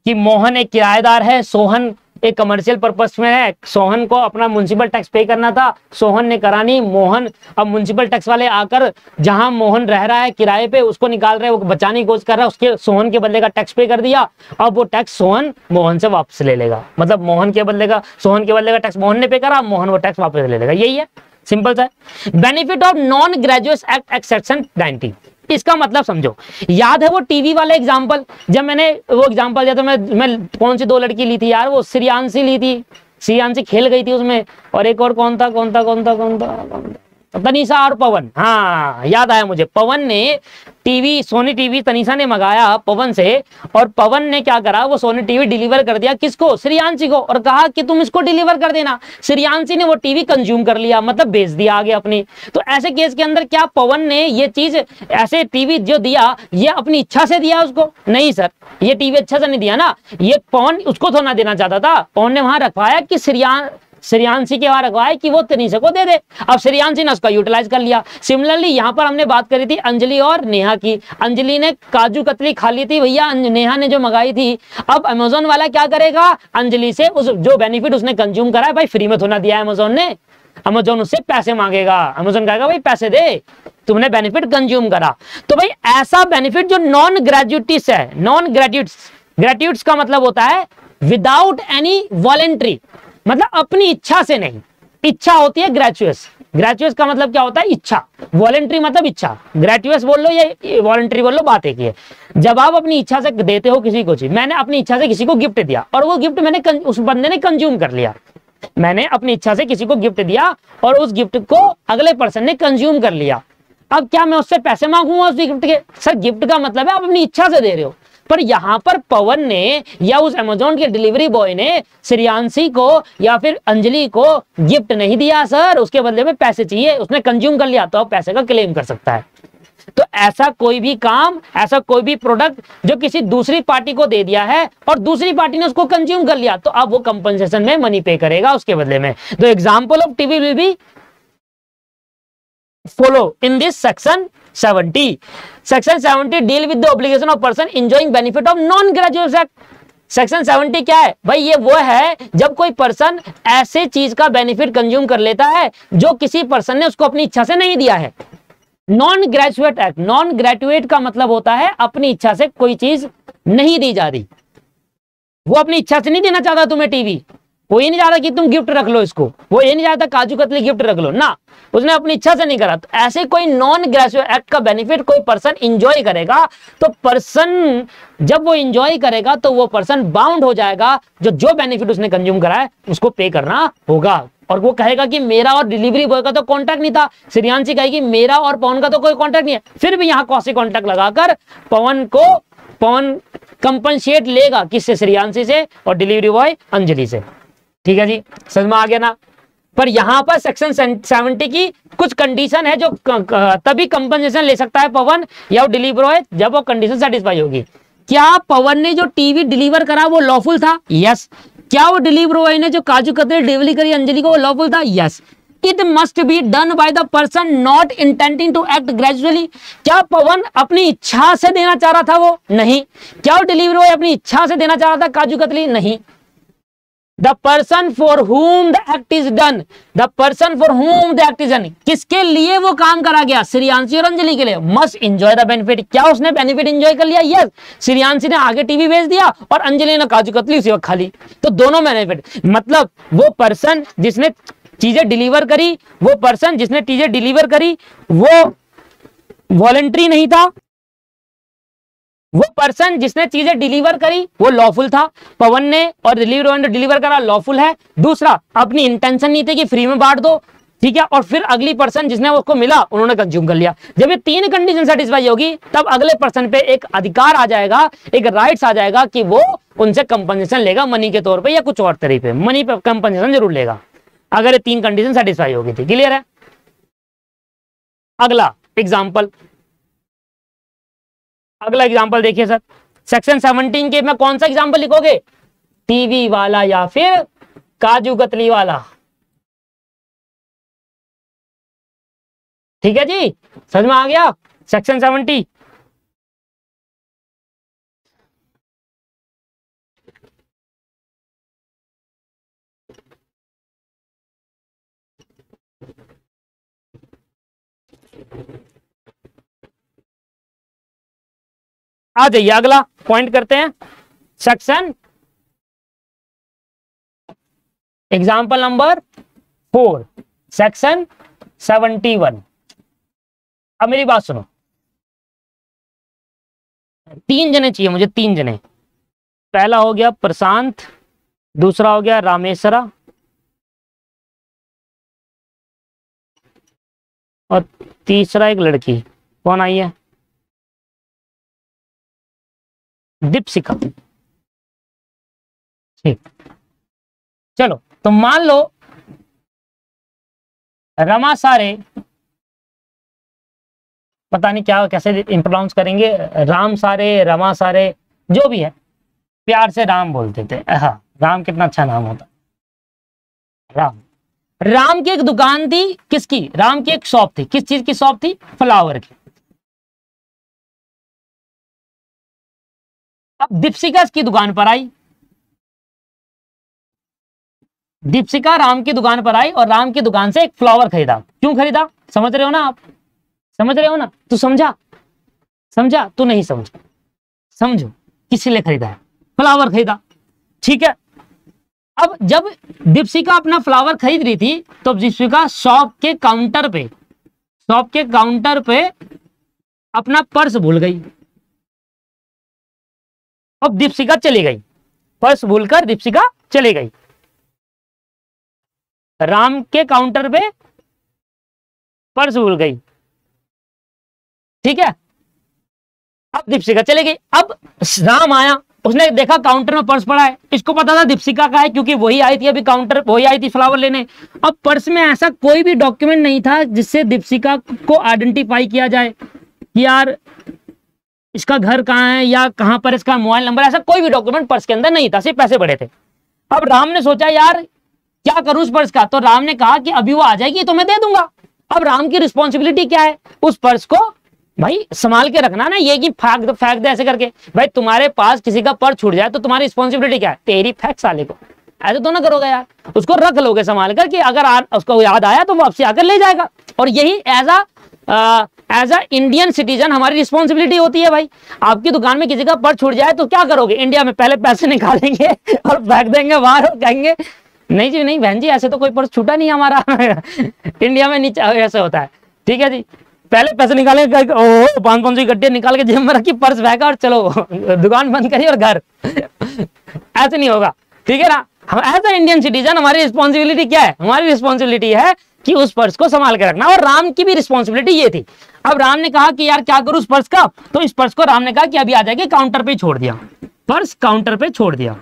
कि मोहन एक किराएदार है, सोहन एक कमर्शियल पर्पस में है। सोहन को अपना म्युनिसिपल टैक्स पे करना था, सोहन ने करा नहीं। मोहन, अब म्युनिसिपल टैक्स वाले आकर जहां मोहन रह रहा है किराए पे, उसको निकाल रहे हैं, वो बचाने की कोशिश कर रहा है, उसके सोहन के बदले का टैक्स पे कर दिया। अब वो टैक्स सोहन मोहन से वापस ले लेगा, मतलब मोहन के बदले का, सोहन के बदले का टैक्स मोहन ने पे करा, मोहन वो टैक्स वापस ले लेगा। यही है, सिंपल सा है। Benefit of non graduate act section 90, इसका मतलब समझो। याद है वो टीवी वाले एग्जांपल, जब मैंने वो एग्जांपल दिया तो मैं कौन सी दो लड़की ली थी यार, वो श्रेयांशी ली थी, श्रेयांशी खेल गई थी उसमें, और एक और कौन था, तनीषा और पवन। हाँ याद आया मुझे, पवन ने टीवी, सोनी टीवी तनीषा ने मंगाया पवन से, और पवन ने क्या करा, वो सोनी टीवी डिलीवर कर दिया किसको, श्रेयांशी को, और कहा कि तुम इसको डिलीवर कर देना। श्रेयांशी ने वो टीवी कंज्यूम कर लिया, मतलब बेच दिया आगे अपनी। तो ऐसे केस के अंदर क्या पवन ने ये चीज, ऐसे टीवी जो दिया, ये अपनी इच्छा से दिया उसको? नहीं सर, ये टीवी अच्छा से नहीं दिया ना, ये पवन उसको थोड़ा देना चाहता था। पवन ने वहां रखवाया कि श्रेयांशी के वहां रखवाया कि वो तनीषा को दे दे। अब श्रेयांशी ने उसका यूटिलाइज कर लिया। सिमिलरली यहां पर हमने बात करी थी अंजलि और नेहा की। अंजलि ने काजू कतली खा ली थी भैया, नेहा ने जो मंगाई थी। अब अमेजोन वाला क्या करेगा, अंजलि से उस जो बेनिफिट उसने कंज्यूम करा है, भाई फ्री में थोड़ा दिया है अमेजोन ने, अमेजोन उससे पैसे मांगेगा। अमेजोन कहेगा भाई पैसे दे, तुमने बेनिफिट कंज्यूम करा। तो भाई ऐसा बेनिफिट जो नॉन ग्रेजुइटीज है, नॉन ग्रेजुइट्स का मतलब होता है विदाउट एनी वॉलेंट्री, मतलब अपनी इच्छा से नहीं। इच्छा होती है ग्रेचुअस, ग्रेचुअस का मतलब क्या होता है, इच्छा। वॉलेंट्री मतलब इच्छा, ग्रेचुअस बोल लो या वॉलेंट्री बोल लो, बात एक ही है। जब आप अपनी इच्छा से देते हो किसी को चीज, मैंने अपनी इच्छा से किसी को गिफ्ट दिया और वो गिफ्ट मैंने उस बंदे ने कंज्यूम कर लिया। मैंने अपनी इच्छा से किसी को गिफ्ट दिया और उस गिफ्ट को अगले पर्सन ने कंज्यूम कर लिया। अब क्या मैं उससे पैसे मांगूंगा उस गिफ्ट के? सर गिफ्ट का मतलब है आप अपनी इच्छा से दे रहे हो। पर यहां पर पवन ने या उस अमेजोन के डिलीवरी बॉय ने श्रेयांशी को या फिर अंजलि को गिफ्ट नहीं दिया सर, उसके बदले में पैसे चाहिए, उसने कंज्यूम कर लिया, तो आप पैसे का क्लेम कर सकता है। तो ऐसा कोई भी काम, ऐसा कोई भी प्रोडक्ट जो किसी दूसरी पार्टी को दे दिया है और दूसरी पार्टी ने उसको कंज्यूम कर लिया, तो अब वो कंपनसेशन में मनी पे करेगा उसके बदले में। तो example of TV will be follow in this section 70. Section 70 deal with the obligation of person enjoying benefit of non-graduate act. Section 70 क्या है भाई? ये वो है जब कोई पर्सन ऐसे चीज का बेनिफिट कंज्यूम कर लेता है जो किसी पर्सन ने उसको अपनी इच्छा से नहीं दिया है। Non graduate act, non graduate का मतलब होता है अपनी इच्छा से कोई चीज नहीं दी जा रही। वो अपनी इच्छा से नहीं देना चाहता तुम्हें टीवी, वो ये नहीं चाहता कि तुम गिफ्ट रख लो इसको, वो ये नहीं चाहता काजू कतली गिफ्ट रख लो ना, उसने अपनी इच्छा से नहीं करा। तो ऐसे कोई नॉन ग्रेजुएट एक्ट का बेनिफिट कोई पर्सन इंजॉय करेगा, तो पर्सन जब वो इंजॉय करेगा तो वो पर्सन बाउंड हो जाएगा, जो बेनिफिट उसने कंज्यूम करा है उसको पे करना होगा। और वो कहेगा कि मेरा और डिलीवरी बॉय का तो कॉन्ट्रैक्ट नहीं था। श्रेयांशी कहेगी मेरा और पवन का तो कोई कॉन्ट्रैक्ट नहीं है, फिर भी यहाँ कौशी कॉन्ट्रैक्ट लगाकर पवन कंपनसेट लेगा किससे? श्रेयांशी से, और डिलीवरी बॉय अंजलि से। ठीक है जी, समझ में आ गया ना? पर यहां पर सेक्शन 70 की कुछ कंडीशन है जो तभी कंपनसेशन ले सकता है पवन या डिलीवर बॉय, जब वो कंडीशन सेटिस्फाई होगी। क्या पवन ने जो टीवी डिलीवर करा वो लॉफुल था? यस। क्या वो डिलीवर बॉय ने जो काजू कतली डिलीवरी करी अंजलि को वो लॉफुल था? Yes. It must be done by the person not intending to act gradually. क्या पवन अपनी इच्छा से देना चाह रहा था? वो नहीं। क्या वो डिलीवरी बॉय अपनी इच्छा से देना चाह रहा था काजू कतली? नहीं। The person for whom the act is done, the person for whom the act is done, किसके लिए वो काम करा गया? श्रेयांशी और अंजलि के लिए। Must enjoy the benefit. क्या उसने बेनिफिट एंजॉय कर लिया? यस। श्रेयांशी ने आगे टीवी भेज दिया और अंजलि ने काजू कतली उसी वक्त खा ली, तो दोनों बेनिफिट। मतलब वो पर्सन जिसने चीजें डिलीवर करी, वो पर्सन जिसने चीजें डिलीवर करी वो वॉलंटरी नहीं था, वो पर्सन जिसने चीजें डिलीवर करी वो लॉफुल था। पवन ने और डिलीवर करा, लॉफुल है। दूसरा, अपनी इंटेंशन नहीं थी कि फ्री में बांट दो, ठीक है, और फिर अगली पर्सन जिसने उसको मिला उन्होंने कंज्यूम कर लिया। जब ये तीन कंडीशन सेटिस्फाई होगी तब अगले पर्सन पे एक अधिकार आ जाएगा, एक राइट्स आ जाएगा कि वो उनसे कंपनसेशन लेगा मनी के तौर पे या कुछ और तरीके मनी पे कंपनसेशन जरूर लेगा, अगर ये तीन कंडीशन सेटिस्फाई होगी थी। क्लियर है? अगला एग्जाम्पल देखिए सर, सेक्शन 17 के में कौन सा एग्जाम्पल लिखोगे? टीवी वाला या फिर काजू कतली वाला? ठीक है जी, समझ में आ गया सेक्शन 70। आ जाइए अगला पॉइंट करते हैं, सेक्शन एग्जाम्पल नंबर 4, सेक्शन 71। अब मेरी बात सुनो, 3 जने चाहिए मुझे, 3 जने। पहला हो गया प्रशांत, दूसरा हो गया रामेश्वरा, और तीसरा एक लड़की। कौन आई है? दीपशिका। ठीक, चलो तो मान लो रमा सारे, पता नहीं क्या कैसे प्रोनाउंस करेंगे, राम सारे, रमा सारे, जो भी है, प्यार से राम बोलते थे। हाँ, राम कितना अच्छा नाम होता। राम, राम की एक दुकान थी। किसकी? राम की एक शॉप थी। किस चीज की शॉप थी? फ्लावर की। अब दीपशिका इसकी दुकान पर आई, दीपशिका राम की दुकान पर आई और राम की दुकान से एक फ्लावर खरीदा। क्यों खरीदा? समझ रहे हो ना आप? समझ रहे हो ना? तू समझा? समझा? तू नहीं समझा? समझो, किस लिए खरीदा है? फ्लावर खरीदा। ठीक है, अब जब दीपशिका अपना फ्लावर खरीद रही थी तो दीपशिका शॉप के काउंटर पे अपना पर्स भूल गई। अब दीपशिका चली गई, पर्स भूलकर दीपशिका चली गई। राम के काउंटर पे पर्स भूल गई। ठीक है, अब दीपशिका चली गई। अब राम आया, उसने देखा काउंटर में पर्स पड़ा है। इसको पता था दीपशिका का है क्योंकि वही आई थी अभी काउंटर, वही आई थी फ्लावर लेने। अब पर्स में ऐसा कोई भी डॉक्यूमेंट नहीं था जिससे दीपशिका को आइडेंटिफाई किया जाए कि यार इसका घर कहाँ है या कहाँ पर इसका मोबाइल नंबर। ऐसा कोई भी डॉक्यूमेंट पर्स के अंदर नहीं था, सिर्फ पैसे पड़े थे। अब राम ने सोचा यार क्या करूं उस पर्स का, तो राम ने कहा कि अभी वो आ जाएगी तो मैं दे दूंगा। अब राम की रिस्पॉन्सिबिलिटी क्या है? उस पर्स को भाई संभाल के रखना ना, ये कि फेंक दे ऐसे करके। भाई तुम्हारे पास किसी का पर्स छूट जाए तो तुम्हारी रिस्पॉन्सिबिलिटी क्या है? तेरी फेंक साले को, ऐसे तो ना करोगे यार, उसको रख लोगे संभाल कर कि अगर उसको याद आया तो वो आपसे आकर ले जाएगा। और यही एज अ इंडियन सिटीजन हमारी रिस्पॉन्सिबिलिटी होती है। भाई आपकी दुकान में किसी का पर्स छूट जाए तो क्या करोगे? इंडिया में पहले पैसे निकालेंगे और फेंक देंगे बाहर और कहेंगे नहीं जी, नहीं बहन जी, ऐसे तो कोई पर्स छूटा नहीं हमारा इंडिया में नीचे ऐसे होता है। ठीक है जी, पहले पैसे निकालेंगे, ओह 500 इकट्ठे निकाल के जेब में रखी, पर्स फेंका और चलो दुकान बंद करी और घर ऐसे नहीं होगा। ठीक है ना? हम एज अ इंडियन सिटीजन हमारी रिस्पॉन्सिबिलिटी क्या है? हमारी रिस्पॉन्सिबिलिटी है कि उस पर्स को संभाल के रखना। और राम की भी रिस्पॉन्सिबिलिटी ये थी। अब राम ने कहा कि यार क्या करूं उस पर्स का, तो इस पर्स को राम ने कहा कि अभी आ जाएगी, काउंटर पे छोड़ दिया। पर्स काउंटर पे छोड़ दिया,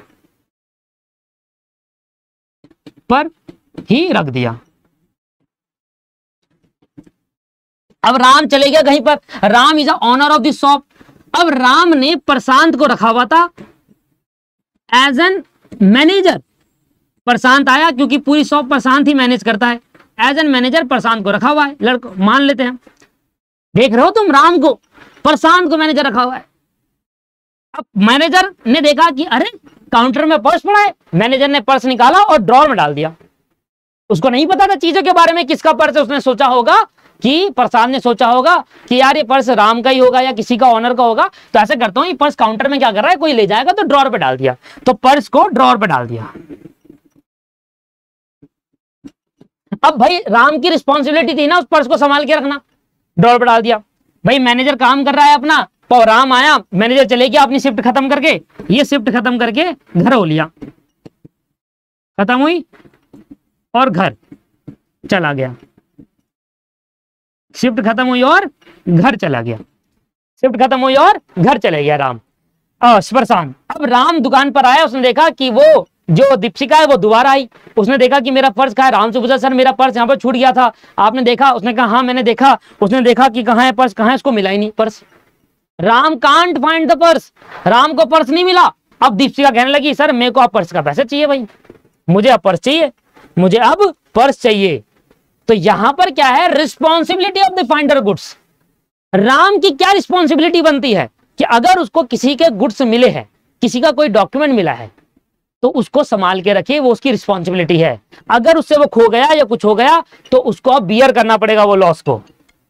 पर ही रख दिया। अब राम चले गया कहीं पर, Ram is owner of this shop. अब राम ने प्रशांत को रखा हुआ था एज एन मैनेजर। प्रशांत आया क्योंकि पूरी शॉप प्रशांत ही मैनेज करता है, एज एन मैनेजर प्रशांत को रखा हुआ है। लड़को मान लेते हैं, देख रहे हो तुम, राम को, प्रशांत को मैनेजर रखा हुआ है। अब मैनेजर ने देखा कि अरे काउंटर में पर्स पड़ा है, मैनेजर ने पर्स निकाला और ड्रॉर में डाल दिया। उसको नहीं पता था चीजों के बारे में, किसका पर्स है। उसने सोचा होगा कि प्रसाद ने सोचा होगा कि यार ये पर्स राम का ही होगा या किसी का ऑनर का होगा, तो ऐसे करता हूं ये पर्स काउंटर में क्या कर रहा है, कोई ले जाएगा, तो ड्रॉर पे डाल दिया। तो पर्स को ड्रॉर पे डाल दिया। अब भाई राम की रिस्पॉन्सिबिलिटी थी ना उस पर्स को संभाल के रखना, ड्रॉर पे डाल दिया। भाई मैनेजर काम कर रहा है अपना, तो राम आया, मैनेजर चले गया अपनी शिफ्ट खत्म करके, ये शिफ्ट खत्म करके घर हो लिया, खत्म हुई और घर चला गया। शिफ्ट खत्म हुई और घर चला गया, शिफ्ट खत्म हुई और घर चले गया राम प्रशांत। अब राम दुकान पर आया, उसने देखा कि वो जो दीपशिका है वो दोबारा आई। उसने देखा कि मेरा पर्स कहाँ है। राम से पूछा सर मेरा पर्स यहाँ पर छूट गया था, आपने देखा? उसने कहा हाँ मैंने देखा। उसने देखा कि कहाँ है पर्स, कहाँ है, इसको मिला ही नहीं purse. Ram can't find the purse, Ram को पर्स नहीं मिला। अब दीपिका कहने लगी सर मेरे को अब पर्स का पैसे चाहिए भाई, मुझे अब पर्स चाहिए, मुझे अब पर्स चाहिए। तो यहां पर क्या है, responsibility of the finder goods. Ram की क्या रिस्पॉन्सिबिलिटी बनती है कि अगर उसको किसी के गुड्स मिले हैं, किसी का कोई डॉक्यूमेंट मिला है, तो उसको संभाल के रखे, वो उसकी रिस्पॉन्सिबिलिटी है। अगर उससे वो खो गया या कुछ हो गया तो उसको अब बियर करना पड़ेगा, वो लॉस को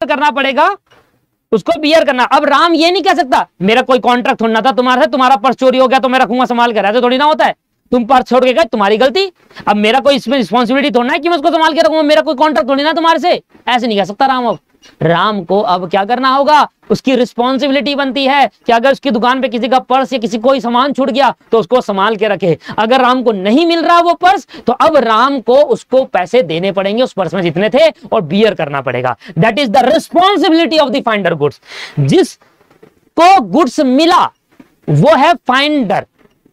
करना पड़ेगा, उसको बियर करना। अब राम ये नहीं कह सकता मेरा कोई कॉन्ट्रैक्ट थोड़ा था तुम्हारा, तुम्हारा पर्स चोरी हो गया तो मैं रखूंगा संभाल कर, ऐसे थोड़ी ना होता है। तुम पर्स छोड़ के गए, तुम्हारी गलती, अब मेरा कोई इसमें रिस्पॉन्सिबिलिटी थोड़ा है कि मैं उसको संभाल के रखूंगा, मेरा कोई कॉन्ट्रैक्ट थोड़ी ना तुम्हारे से, ऐसे नहीं कह सकता राम। अब राम को अब क्या करना होगा, उसकी रिस्पॉन्सिबिलिटी बनती है कि अगर उसकी दुकान पे किसी का पर्स या किसी कोई सामान छूट गया तो उसको संभाल के रखे। अगर राम को नहीं मिल रहा वो पर्स, तो अब राम को उसको पैसे देने पड़ेंगे उस पर्स में जितने थे, और बियर करना पड़ेगा। That is the responsibility of the finder goods. जिसको गुड्स मिला वो है फाइंडर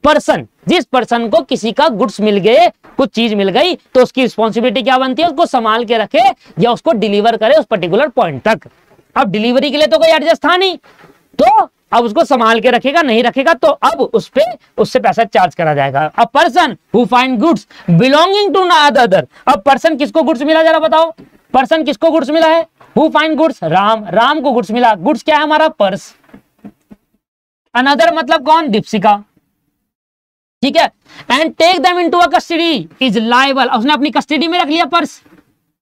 पर्सन। जिस पर्सन को किसी का गुड्स मिल गए, कुछ चीज मिल गई, तो उसकी रिस्पॉन्सिबिलिटी क्या बनती है, उसको संभाल के रखे या उसको डिलीवर करे उस पर्टिकुलर पॉइंट तक। अब डिलीवरी के लिए तो कोई एडजस्ट था नहीं, तो अब उसको संभाल के रखेगा, नहीं रखेगा तो अब उससे पैसा चार्ज करा जाएगा। अब person who find goods belonging to other. अब पर्सन किसको गुड्स मिला, जरा बताओ, पर्सन किसको गुड्स मिला है, हु फाइंड गुड्स, राम को गुड्स मिला। गुड्स क्या है हमारा, पर्स। अनदर मतलब कौन, दीपिका, ठीक है। And take them into a custody is liable. उसने अपनी कस्टडी में रख लिया, पर्स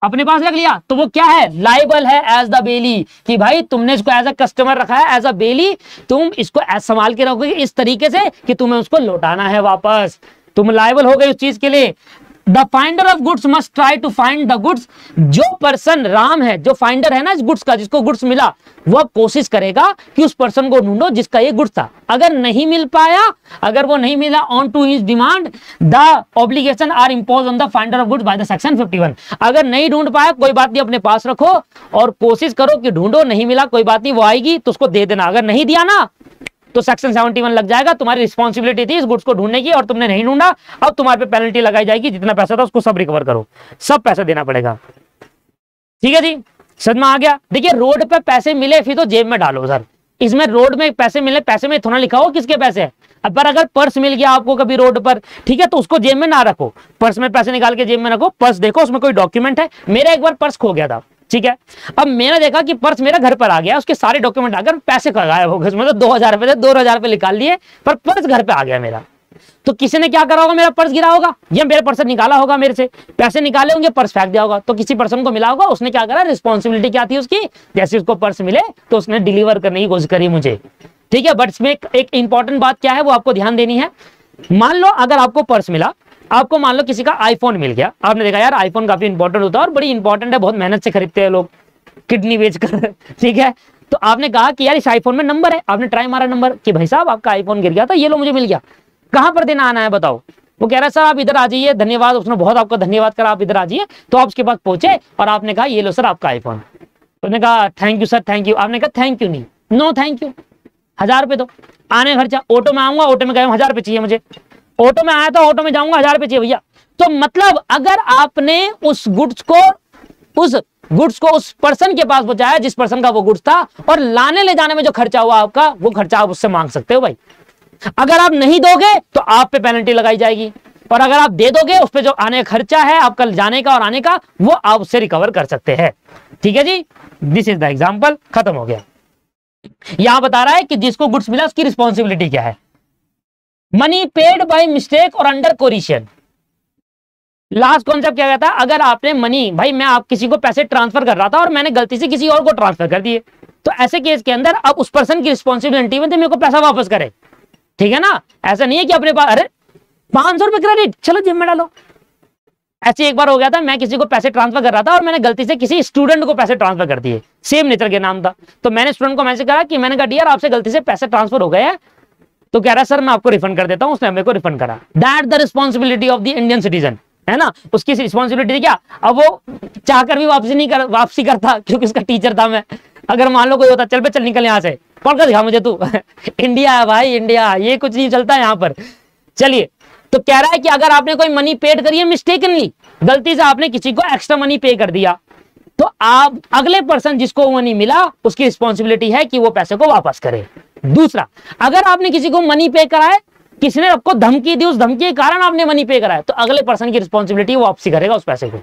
अपने पास रख लिया, तो वो क्या है, लायबल है एज द बेली, कि भाई तुमने इसको एज अ कस्टमर रखा है, एज अ बेली, तुम इसको संभाल के रखोगे इस तरीके से कि तुम्हें उसको लौटाना है वापस, तुम लायबल हो गए उस चीज के लिए। The finder of goods must try to find the goods. जो पर्सन राम है, जो फाइंडर है ना इस गुड्स का, जिसको गुड्स मिला, वह कोशिश करेगा कि उस पर्सन को ढूंढो जिसका ये गुड्स था। अगर नहीं मिल पाया, अगर वो नहीं मिला, on to his demand the obligation are impose on the finder of goods by the section 51। अगर नहीं ढूंढ पाया, कोई बात नहीं, अपने पास रखो और कोशिश करो कि ढूंढो। नहीं मिला, कोई बात नहीं, वो आएगी तो उसको दे देना। अगर नहीं दिया ना तो सेक्शन 71 लग जाएगा। तुम्हारी रिस्पॉन्सिबिलिटी थी इस गुड्स को ढूंढने की और तुमने नहीं ढूंढा, अब तुम्हारे पे पेनल्टी लगाई जाएगी, जितना पैसा था उसको सब रिकवर करो, सब पैसा देना पड़ेगा। ठीक है जी, सदमा आ गया। देखिए रोड पे पैसे मिले फिर तो जेब में डालो सर, इसमें रोड में पैसे मिले, पैसे में थोड़ा लिखा हो किसके पैसे है। अब पर अगर पर्स मिल गया आपको कभी रोड पर, ठीक है, तो उसको जेब में ना रखो, पर्स में पैसे निकाल के जेब में रखो। पर्स देखो उसमें कोई डॉक्यूमेंट है। मेरा एक बार पर्स खो गया था, ठीक है, अब मैंने देखा कि पर्स मेरा घर पर आ गया, उसके सारे डॉक्यूमेंट आकर पैसे गायब हो गए, उसमें तो 2000 रुपए थे, 2000 रुपए निकाल लिए, पर पर्स घर पे आ गया मेरा। तो किसी ने क्या करा होगा, मेरा पर्स गिरा होगा या मेरे पर्स निकाला होगा, मेरे से पैसे निकाले होंगे, पर्स फेंक दिया होगा, तो किसी पर्सन को मिला होगा, उसने क्या करा, रिस्पॉन्सिबिलिटी क्या थी उसकी, जैसे उसको पर्स मिले तो उसने डिलीवर करने की कोशिश करी मुझे, ठीक है। बट इसमें एक इंपॉर्टेंट बात क्या है वो आपको ध्यान देनी है। मान लो अगर आपको पर्स मिला, आपको मान लो किसी का आईफोन मिल गया, आपने देखा यार आईफोन काफी इंपॉर्टेंट होता है और बड़ी इंपॉर्टेंट है, बहुत मेहनत से खरीदते हैं लोग, किडनी बेचकर, ठीक है। तो आपने कहा कि यार इस आईफोन में नंबर है, आपने ट्राई मारा नंबर कि भाई साहब आपका आईफोन गिर गया था, ये लो मुझे मिल गया, कहां पर देना आना है बताओ। वो कह रहा है सर आप इधर आ जाइए, धन्यवाद, उसने बहुत आपका धन्यवाद करा, आप इधर आ जाइए। तो आप उसके पास पहुंचे और आपने कहा ये लो सर आपका आईफोन। उसने कहा thank you sir, thank you. आपने कहा थैंक यू नहीं, नो थैंक यू, 1000 रुपए दो, आने खर्चा, ऑटो में आऊंगा, ऑटो में गए 1000 रुपए चाहिए मुझे, ऑटो में आया था, ऑटो में जाऊंगा, 1000 रुपए चाहिए भैया। तो मतलब अगर आपने उस गुड्स को उस पर्सन के पास पहुंचाया जिस पर्सन का वो गुड्स था, और लाने ले जाने में जो खर्चा हुआ आपका, वो खर्चा आप उससे मांग सकते हो भाई। अगर आप नहीं दोगे तो आप पे पेनल्टी लगाई जाएगी, और अगर आप दे दोगे उस पे जो आने का खर्चा है आपका जाने का और आने का, वो आप उससे रिकवर कर सकते हैं। ठीक है जी, दिस इज द एग्जांपल, खत्म हो गया। यहां बता रहा है कि जिसको गुड्स मिला उसकी रिस्पॉन्सिबिलिटी क्या है। मनी पेड बाय मिस्टेक और अंडर कोरिशन। लास्ट कॉन्सेप्ट क्या कहता है, अगर आपने मनी, भाई मैं आप किसी को पैसे ट्रांसफर कर रहा था और मैंने गलती से किसी और को ट्रांसफर कर दिए, तो ऐसे केस के अंदर अब उस पर्सन की रिस्पॉन्सिबिलिटी में मेरे को पैसा वापस करे, ठीक है ना। ऐसा नहीं है कि अपने पास अरे 500 रुपए क्रेडिट चलो जेब में डालो। ऐसे एक बार हो गया था, मैं किसी को पैसे ट्रांसफर कर रहा था और मैंने गलती से किसी स्टूडेंट को पैसे ट्रांसफर कर दिए, सेम नेचर के नाम था। तो मैंने स्टूडेंट को मैसेज करा कि मैंने कहा डियर आपसे गलती से पैसे ट्रांसफर हो गए हैं, तो कह रहा है सर मैं आपको रिफंड कर देता हूं, उसने मेरे को रिफंड करा। That the responsibility of the Indian citizen, है ना। उसकी रिस्पॉन्सिबिलिटी क्या, अब वो चाहकर भी वापसी करता, क्योंकि उसका टीचर था मैं। अगर मान लो कोई होता चल बे चल निकल यहाँ से, पढ़ कर दिखा मुझे तू इंडिया है भाई, इंडिया, ये कुछ नहीं चलता यहाँ पर। चलिए, तो कह रहा है कि अगर आपने कोई मनी पेड करी है मिस्टेकनली, गलती से आपने किसी को एक्स्ट्रा मनी पे कर दिया, तो आप अगले पर्सन जिसको मनी मिला उसकी रिस्पॉन्सिबिलिटी है कि वो पैसे को वापस करे। दूसरा, अगर आपने किसी को मनी पे करा है, किसी ने आपको धमकी दी, उस धमकी के कारण आपने मनी पे करा है, तो अगले पर्सन की रिस्पॉन्सिबिलिटी वो वापसी करेगा उस पैसे को।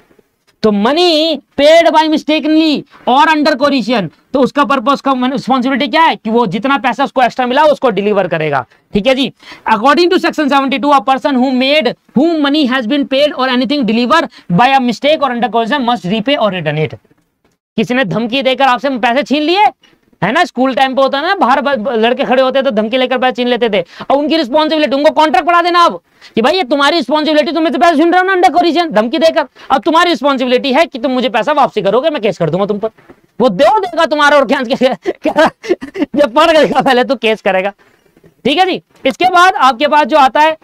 तो मनी पेड बाय मिस्टेकनली और अंडर कोरिशन, तो उसका पर्पस का रिस्पॉन्सिबिलिटी क्या है कि वो जितना पैसा उसको एक्स्ट्रा मिला उसको डिलीवर करेगा। ठीक है जी। According to section 72 a person who money has been paid और anything deliver by a mistake और अंडर कोरिशन मस्ट रीपे और रिटर्न इट। किसी ने धमकी देकर आपसे पैसे छीन लिए, है ना, स्कूल टाइम पे होता है ना, बाहर लड़के खड़े होते तो धमकी लेकर पैसे छीन लेते थे, और उनकी रिस्पॉन्सिबिलिटी, उनको कॉन्ट्रैक्ट पढ़ा देना अब कि भाई ये तुम्हारी रिस्पॉन्सिबिलिटी, तुम मुझे पैसे छीन रहे हो ना अंडर कोरिशन धमकी देकर, अब तुम्हारी रिस्पॉन्सिबिलिटी है कि तुम मुझे पैसा वापसी करोगे, मैं केस कर दूंगा तुम पर। वो दो देगा तुम्हारा और क्या जब पढ़ गएगा पहले तो केस करेगा। ठीक है जी। इसके बाद आपके पास जो आता है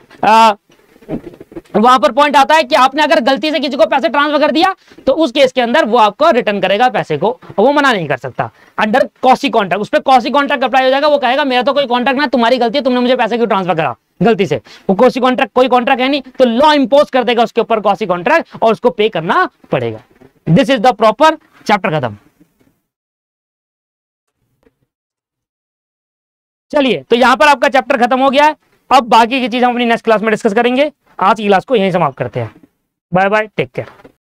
वहां पर पॉइंट आता है कि आपने अगर गलती से किसी को पैसे ट्रांसफर कर दिया तो उस केस के अंदर वो आपको रिटर्न करेगा पैसे को, और वो मना नहीं कर सकता अंडर कॉसी कॉन्ट्रैक्ट। उस पर कॉसी कॉन्ट्रैक्ट अप्लाई हो जाएगा, वो कहेगा मेरा तो कोई कॉन्ट्रैक्ट ना, तुम्हारी गलती है, तुमने मुझे पैसे क्यों ट्रांसफर करा गलती से। वो कॉसी कॉन्ट्रैक्ट, कोई कॉन्ट्रैक्ट है नहीं, तो लॉ इंपोज कर देगा उसके ऊपर कॉसी कॉन्ट्रैक्ट और उसको पे करना पड़ेगा। This is the proper chapter खत्म। चलिए, तो यहां पर आपका चैप्टर खत्म हो गया है। अब बाकी की चीज हम अपनी नेक्स्ट क्लास में डिस्कस करेंगे। आज की क्लास को यहीं समाप्त करते हैं। Bye bye, take care.